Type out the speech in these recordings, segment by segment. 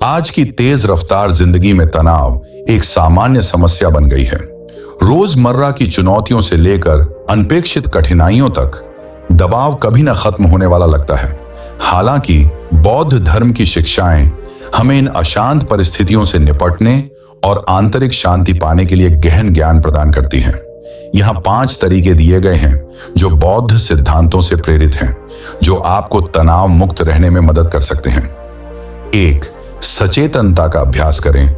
आज की तेज रफ्तार जिंदगी में तनाव एक सामान्य समस्या बन गई है। रोजमर्रा की चुनौतियों से लेकर अनपेक्षित कठिनाइयों तक दबाव कभी न खत्म होने वाला लगता है। हालांकि बौद्ध धर्म की शिक्षाएं हमें इन अशांत परिस्थितियों से निपटने और आंतरिक शांति पाने के लिए गहन ज्ञान प्रदान करती हैं। यहाँ 5 तरीके दिए गए हैं जो बौद्ध सिद्धांतों से प्रेरित हैं, जो आपको तनाव मुक्त रहने में मदद कर सकते हैं। 1. सचेतनता का अभ्यास करें।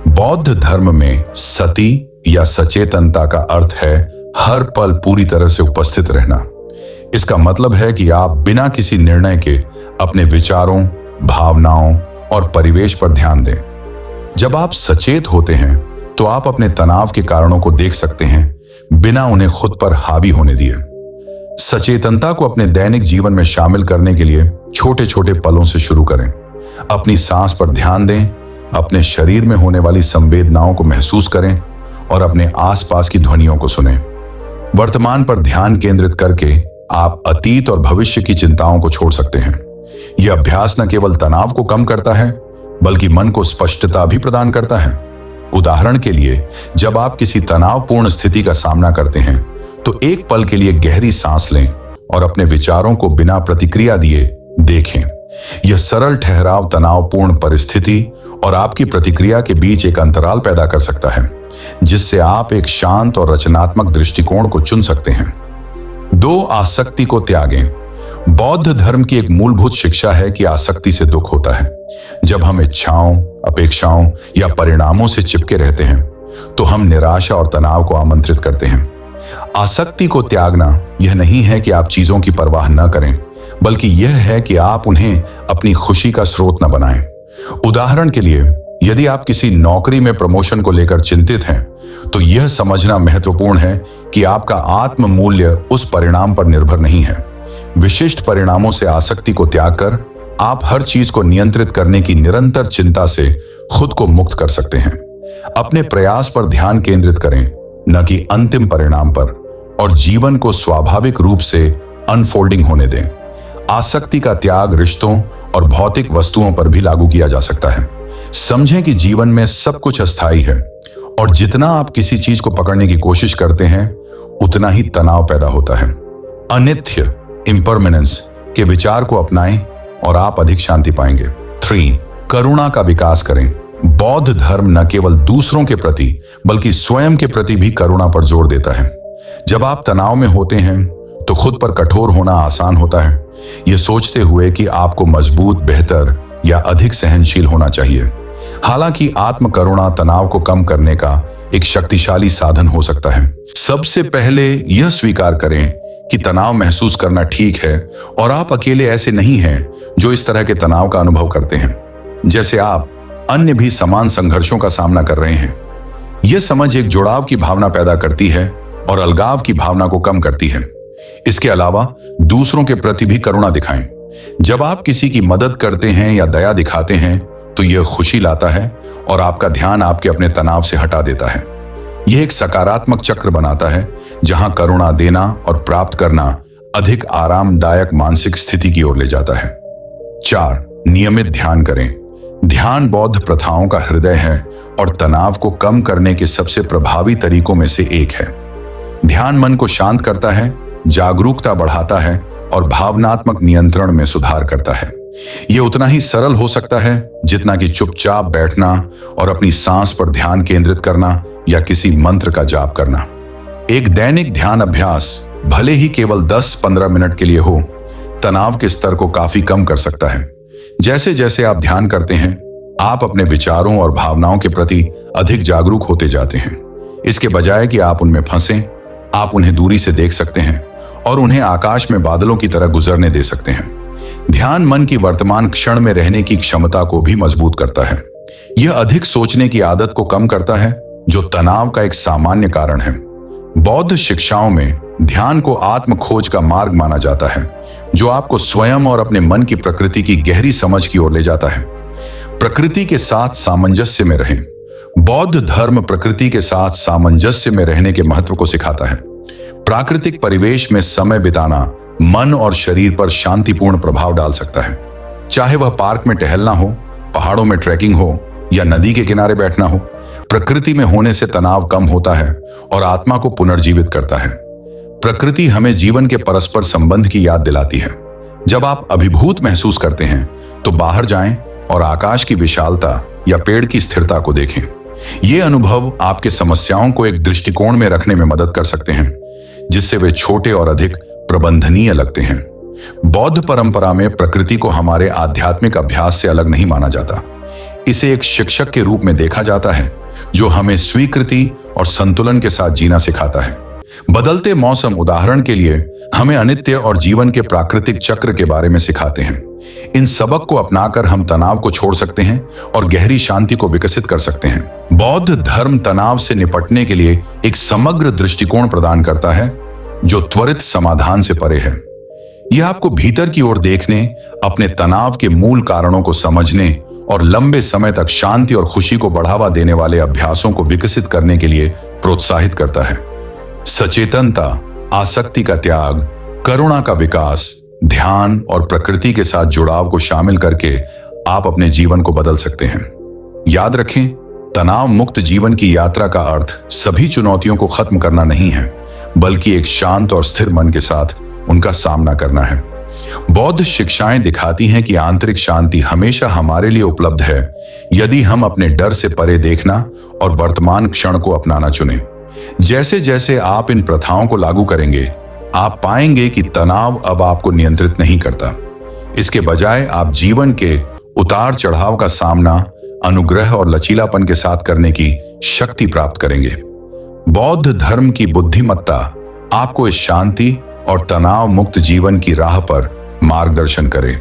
बौद्ध धर्म में सति या सचेतनता का अर्थ है हर पल पूरी तरह से उपस्थित रहना। इसका मतलब है कि आप बिना किसी निर्णय के अपने विचारों, भावनाओं और परिवेश पर ध्यान दें। जब आप सचेत होते हैं तो आप अपने तनाव के कारणों को देख सकते हैं बिना उन्हें खुद पर हावी होने दिए। सचेतनता को अपने दैनिक जीवन में शामिल करने के लिए छोटे छोटे पलों से शुरू करें। अपनी सांस पर ध्यान दें, अपने शरीर में होने वाली संवेदनाओं को महसूस करें और अपने आसपास की ध्वनियों को सुनें। वर्तमान पर ध्यान केंद्रित करके आप अतीत और भविष्य की चिंताओं को छोड़ सकते हैं। यह अभ्यास न केवल तनाव को कम करता है, बल्कि मन को स्पष्टता भी प्रदान करता है। उदाहरण के लिए, जब आप किसी तनावपूर्ण स्थिति का सामना करते हैं, तो एक पल के लिए गहरी सांस लें और अपने विचारों को बिना प्रतिक्रिया दिए देखें। यह सरल ठहराव तनावपूर्ण परिस्थिति और आपकी प्रतिक्रिया के बीच एक अंतराल पैदा कर सकता है, जिससे आप एक शांत और रचनात्मक दृष्टिकोण को चुन सकते हैं। 2. आसक्ति को त्यागें। बौद्ध धर्म की एक मूलभूत शिक्षा है कि आसक्ति से दुख होता है। जब हम इच्छाओं, अपेक्षाओं या परिणामों से चिपके रहते हैं, तो हम निराशा और तनाव को आमंत्रित करते हैं। आसक्ति को त्यागना यह नहीं है कि आप चीजों की परवाह न करें, बल्कि यह है कि आप उन्हें अपनी खुशी का स्रोत न बनाएं। उदाहरण के लिए, यदि आप किसी नौकरी में प्रमोशन को लेकर चिंतित हैं, तो यह समझना महत्वपूर्ण है कि आपका आत्म मूल्य उस परिणाम पर निर्भर नहीं है। विशिष्ट परिणामों से आसक्ति को त्याग कर आप हर चीज को नियंत्रित करने की निरंतर चिंता से खुद को मुक्त कर सकते हैं। अपने प्रयास पर ध्यान केंद्रित करें, न कि अंतिम परिणाम पर, और जीवन को स्वाभाविक रूप से अनफोल्डिंग होने दें। आसक्ति का त्याग रिश्तों और भौतिक वस्तुओं पर भी लागू किया जा सकता है। समझें कि जीवन में सब कुछ अस्थायी है, और जितना आप किसी चीज को पकड़ने की कोशिश करते हैं, उतना ही तनाव पैदा होता है। अनित्य, इम्परमानेंस के विचार को अपनाएं और आप अधिक शांति पाएंगे। 3. करुणा का विकास करें। बौद्ध धर्म न केवल दूसरों के प्रति, बल्कि स्वयं के प्रति भी करुणा पर जोर देता है। जब आप तनाव में होते हैं, तो खुद पर कठोर होना आसान होता है, यह सोचते हुए कि आपको मजबूत, बेहतर या अधिक सहनशील होना चाहिए। हालांकि आत्म करुणा तनाव को कम करने का एक शक्तिशाली साधन हो सकता है। सबसे पहले यह स्वीकार करें कि तनाव महसूस करना ठीक है, और आप अकेले ऐसे नहीं हैं जो इस तरह के तनाव का अनुभव करते हैं। जैसे आप, अन्य भी समान संघर्षों का सामना कर रहे हैं। यह समझ एक जुड़ाव की भावना पैदा करती है और अलगाव की भावना को कम करती है। इसके अलावा दूसरों के प्रति भी करुणा दिखाएं। जब आप किसी की मदद करते हैं या दया दिखाते हैं, तो यह खुशी लाता है और आपका ध्यान आपके अपने तनाव से हटा देता है। यह एक सकारात्मक चक्र बनाता है, जहां करुणा देना और प्राप्त करना अधिक आरामदायक मानसिक स्थिति की ओर ले जाता है। 4. नियमित ध्यान करें। ध्यान बौद्ध प्रथाओं का हृदय है और तनाव को कम करने के सबसे प्रभावी तरीकों में से एक है। ध्यान मन को शांत करता है, जागरूकता बढ़ाता है और भावनात्मक नियंत्रण में सुधार करता है। यह उतना ही सरल हो सकता है जितना कि चुपचाप बैठना और अपनी सांस पर ध्यान केंद्रित करना या किसी मंत्र का जाप करना। एक दैनिक ध्यान अभ्यास, भले ही केवल 10-15 मिनट के लिए हो, तनाव के स्तर को काफी कम कर सकता है। जैसे जैसे आप ध्यान करते हैं, आप अपने विचारों और भावनाओं के प्रति अधिक जागरूक होते जाते हैं। इसके बजाय कि आप उनमें फंसें, आप उन्हें दूरी से देख सकते हैं और उन्हें आकाश में बादलों की तरह गुजरने दे सकते हैं। ध्यान मन की वर्तमान क्षण में रहने की क्षमता को भी मजबूत करता है। यह अधिक सोचने की आदत को कम करता है, जो तनाव का एक सामान्य कारण है। बौद्ध शिक्षाओं में ध्यान को आत्म खोज का मार्ग माना जाता है, जो आपको स्वयं और अपने मन की प्रकृति की गहरी समझ की ओर ले जाता है। प्रकृति के साथ सामंजस्य में रहें। बौद्ध धर्म प्रकृति के साथ सामंजस्य में रहने के महत्व को सिखाता है। प्राकृतिक परिवेश में समय बिताना मन और शरीर पर शांतिपूर्ण प्रभाव डाल सकता है। चाहे वह पार्क में टहलना हो, पहाड़ों में ट्रैकिंग हो या नदी के किनारे बैठना हो, प्रकृति में होने से तनाव कम होता है और आत्मा को पुनर्जीवित करता है। प्रकृति हमें जीवन के परस्पर संबंध की याद दिलाती है। जब आप अभिभूत महसूस करते हैं तो बाहर जाएं और आकाश की विशालता या पेड़ की स्थिरता को देखें। ये अनुभव आपके समस्याओं को एक दृष्टिकोण में रखने में मदद कर सकते हैं, जिससे वे छोटे और अधिक प्रबंधनीय लगते हैं। बौद्ध परंपरा में प्रकृति को हमारे आध्यात्मिक अभ्यास से अलग नहीं माना जाता। इसे एक शिक्षक के रूप में देखा जाता है जो हमें स्वीकृति और संतुलन के साथ जीना सिखाता है। बदलते मौसम, उदाहरण के लिए, हमें अनित्य और जीवन के प्राकृतिक चक्र के बारे में सिखाते हैं। इन सबक को अपनाकर हम तनाव को छोड़ सकते हैं और गहरी शांति को विकसित कर सकते हैं। बौद्ध धर्म तनाव से निपटने के लिए एक समग्र दृष्टिकोण प्रदान करता है जो त्वरित समाधान से परे है। यह आपको भीतर की ओर देखने, अपने तनाव के मूल कारणों को समझने और लंबे समय तक शांति और खुशी को बढ़ावा देने वाले अभ्यासों को विकसित करने के लिए प्रोत्साहित करता है। सचेतनता, आसक्ति का त्याग, करुणा का विकास, ध्यान और प्रकृति के साथ जुड़ाव को शामिल करके आप अपने जीवन को बदल सकते हैं। याद रखें, तनाव मुक्त जीवन की यात्रा का अर्थ सभी चुनौतियों को खत्म करना नहीं है, बल्कि एक शांत और स्थिर मन के साथ उनका सामना करना है। बौद्ध शिक्षाएं दिखाती हैं कि आंतरिक शांति हमेशा हमारे लिए उपलब्ध है यदि हम अपने डर से परे देखना और वर्तमान क्षण को अपनाना चुनें। जैसे जैसे आप इन प्रथाओं को लागू करेंगे, आप पाएंगे कि तनाव अब आपको नियंत्रित नहीं करता। इसके बजाय आप जीवन के उतार चढ़ाव का सामना अनुग्रह और लचीलापन के साथ करने की शक्ति प्राप्त करेंगे। बौद्ध धर्म की बुद्धिमत्ता आपको इस शांति और तनाव मुक्त जीवन की राह पर मार्गदर्शन करे।